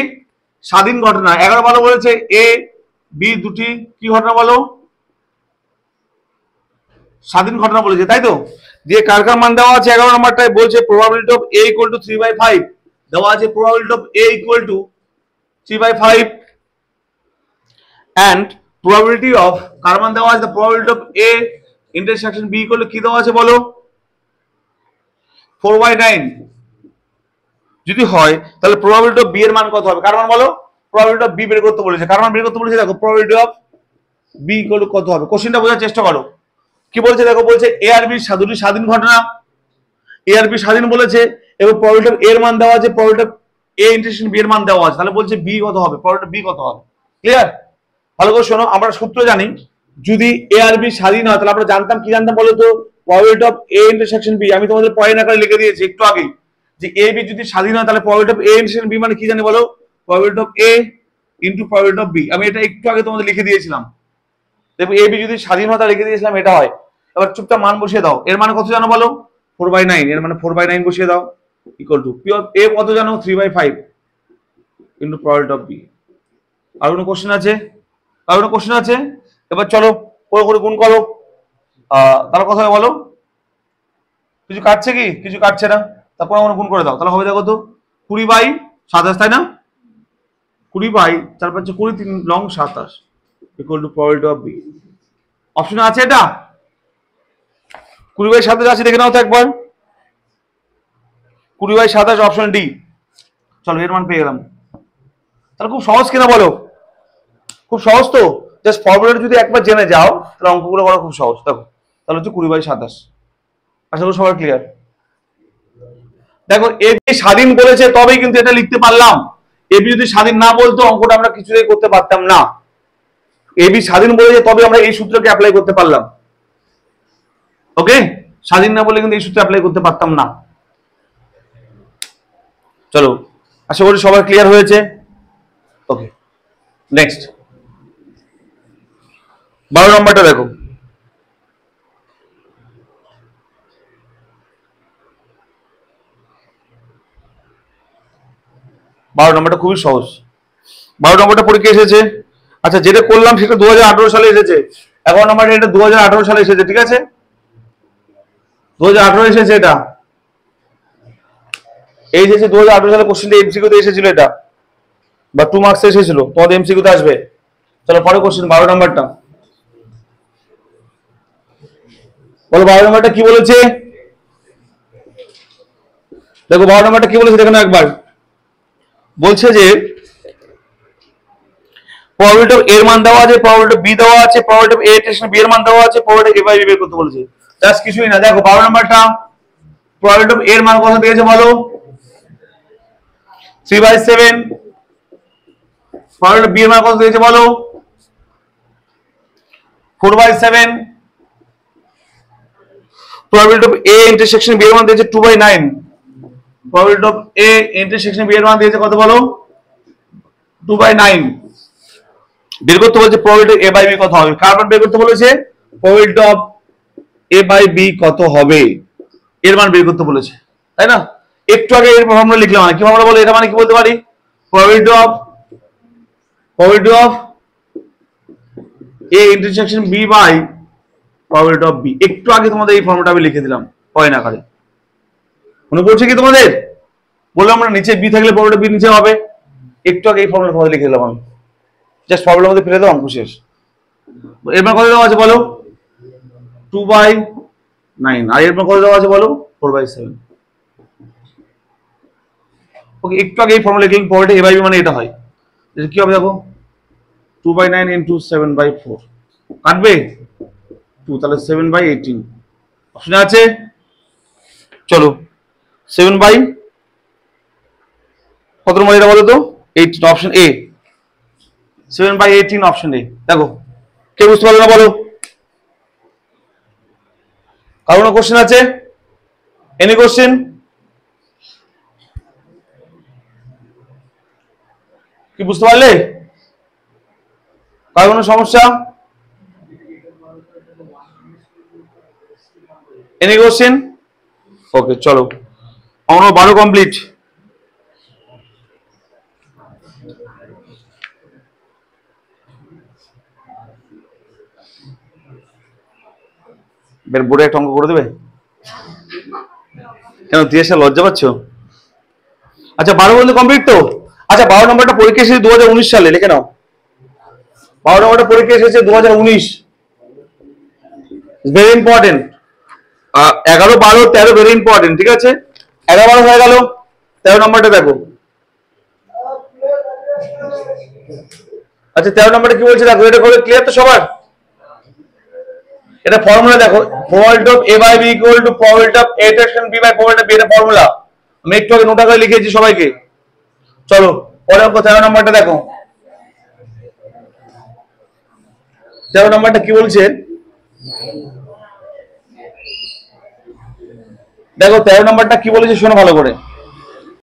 স্বাধীন ঘটনা। 11, 12 বলেছে এ বি দুটি কি ঘটনা বলো? স্বাধীন ঘটনা বলেছে, তাই তো? দিয়ে কার কার মান দেওয়া আছে 11 নম্বরটায় বলছে probability of a equal to 3/5 দেওয়া আছে, probability of a equal to 3/5 and probability of কার মান দেওয়া আছে, the probability of a intersection b equal to কি দেওয়া আছে বলো 4/9 যদি হয় তাহলে probability of b এর মান কত হবে, কার মান বলো, probability of b বের করতে বলেছে, কার মান বের করতে বলেছে, দেখো probability of b equal to কত হবে, কোশ্চেনটা বোঝার চেষ্টা করো কি বলছে, দেখো বলছে a আর b দুটি স্বাধীন ঘটনা, a আর b স্বাধীন বলেছে এবং probability of a এর মান দেওয়া আছে, probability of a intersection b এর মান দেওয়া আছে, তাহলে বলছে b কত হবে, probability of b কত হবে, ক্লিয়ার? ভালো করে শোনো, আমরা সূত্র জানি যদি a আর b স্বাধীন হয় তাহলে আমরা জানতাম কি জানতাম বলো তো, probability of a intersection b, আমি তোমাদের পয়েন্ট আকারে লিখে দিয়েছি একটু আগেই যে a b যদি স্বাধীন হয় তাহলে probability of a intersection b মানে কি জানি বলো, probability of a into probability of b, আমি এটা একটু আগে তোমাদের লিখে দিয়েছিলাম, দেখো a b যদি স্বাধীন হয় তাহলে লিখে দিয়েছিলাম এটা হয়। এবার চুপচাপ মান বসিয়ে দাও, এর মানে কত জানো বলো 4/9, এর মানে 4/9 বসিয়ে দাও ইকুয়াল টু পিওর a কত জানো 3/5 ইনটু probability of b। আর কোনো কোশ্চেন আছে, আর কোনো কোশ্চেন আছে? এবার চলো করে করে গুণ করো, তাহলে কথা হবে বলো, কিছু কাটছে কি, কিছু কাটছে না, তারপর আমরা গুণ করে দাও, তাহলে হবে দেখো তো 20/27 তাই না, 20/4 20 3 long 27 equal to probability of b। Option আছে এটা 20/27 আছে, দেখে নাও তো একবার 20/27 অপশন ডি। চলো এর মান পেয়ে গেলাম, তাহলে খুব সহজ কিনা বলো, খুব সহজ তো, জাস্ট ফর্মুলাটা যদি একবার জেনে যাও তাহলে অঙ্কগুলো করা খুব সহজ। দেখো তাহলে হচ্ছে 20/27, আশা করি সবাই ক্লিয়ার। দেখো এ বি স্বাধীন বলেছে তবেই কিন্তু এটা লিখতে পারলাম, এ বি যদি স্বাধীন না বলতো অঙ্কটা আমরা কিছুতেই করতে পারতাম না, এ বি স্বাধীন বলেছে তবে আমরা এই সূত্রকে অ্যাপ্লাই করতে পারলাম, ওকে, স্বাধীন না বলে কিন্তু এই সূত্র অ্যাপ্লাই করতে পারতাম না। চলো আশা করি সবার ক্লিয়ার হয়েছে, ওকে নেক্সট 12 নম্বরটা দেখো, 12 নম্বরটা খুবই সহজ, 12 নম্বরটা পরীক্ষা এসেছে, আচ্ছা যেটা করলাম সেটা 2018 সালে এসেছে, 11 নম্বরটা এটা 2018 সালে এসেছে, ঠিক আছে 2018 এসেছে, এটা এই যে 2018 সালে কোশ্চেনটা এমসিকিউ তে এসেছিল, এটা বা 2 মার্কস এসেছিল, তোমাদের এমসিকিউ তে আসবে। চলো পরে কোশ্চেন 12 নম্বরটা বলো, 12 নম্বরটা কি বলেছে, দেখো 12 নম্বরটা কি বলেছে দেখো না একবার, বলছে যে probability of a এর মান দেওয়া আছে, probability of b দেওয়া আছে, probability of a intersection b এর মান দেওয়া আছে, probability of a by b বের করতে বলেছে, জাস্ট কিছুই না। দেখো 12 নম্বরটা probability of a এর মান কত দিয়েছে বলো 3/7, probability of b এর মান কত দিয়েছে বলো 4/7, probability of a intersection b এর মান দিয়েছে 2/9, probability of a intersection b এর মান দিয়েছে কত বলো 2/9, বের করতে বলেছে probability of a by b কত হবে, কার মান বের করতে বলেছে, probability of a by b কত হবে এর মান বের করতে বলেছে, তাই না? একটু আগে এর ফর্মুলা লিখলাম, মানে কি ফর্মুলা বলে, এটা মানে কি বলতে পারি, probability of a intersection b by probability of b, একটু আগে তোমাদের এই ফর্মুলাটা আমি লিখে দিলাম পয়েন্ট আকারে, মনে পড়ছে কি তোমাদের, বললাম আমরা নিচে b থাকলে probability b নিচে হবে, একটু আগে এই ফর্মুলা তোমাদের লিখে দিলাম আমি, জাস্ট ফর্মুলার মধ্যে ফেলে দাও অঙ্ক শেষ। এর মান কত দেওয়া আছে বলো 2/9, আর এর মান কত দেওয়া আছে বলো 4/7, ওকে একটু আগে এই ফর্মুলা লিখলাম, probability a by b মানে এটা হয়, এটা কি হবে দেখো 2/9 into 7/4, কাটবে 2, তাহলে 7/18 অপশন আছে, চলো 7 বাই কত নম্বর এটা বলো তো 18, অপশন এ 7/18 অপশন এ। দেখো কে বুঝতে পারলো না বলো, কারো কোনো কোশ্চেন আছে, এনি কোশ্চেন, কি বুঝতে পারলে, কারো কোনো সমস্যা, এনি কোশ্চেন, ওকে চলো আমরা 12 কমপ্লিট। বোর্ডে একটা অঙ্ক করে দেবে। কেন দিয়ে এসে লজ্জা পাচ্ছ? আচ্ছা 12 পর্যন্ত কমপ্লিট তো? আচ্ছা 12 নম্বরটা পরীক্ষা এসেছে 2019 সালে, লিখে নাও। 12 নম্বরটা পরীক্ষা এসেছে 2019, ভেরি ইম্পর্টেন্ট। 11, 12, 13 ভেরি ইম্পর্টেন্ট, ঠিক আছে? 11, 12 হয়ে গেল, 13 নম্বরটা দেখো। আচ্ছা 13 নম্বরটা কি বলছে দেখো, এটা করে ক্লিয়ার তো সবার? এটা ফর্মুলা দেখো, probability of a by b equal to probability of a intersection b by probability of b, এটা ফর্মুলা আমি একটু আগে নোট করে লিখেছি সবাইকে। চলো পরে অঙ্ক 13 নম্বরটা দেখো। 13 নম্বরটা কি বলছে দেখো, 13 নম্বরটা কি বলেছে শোনো ভালো করে।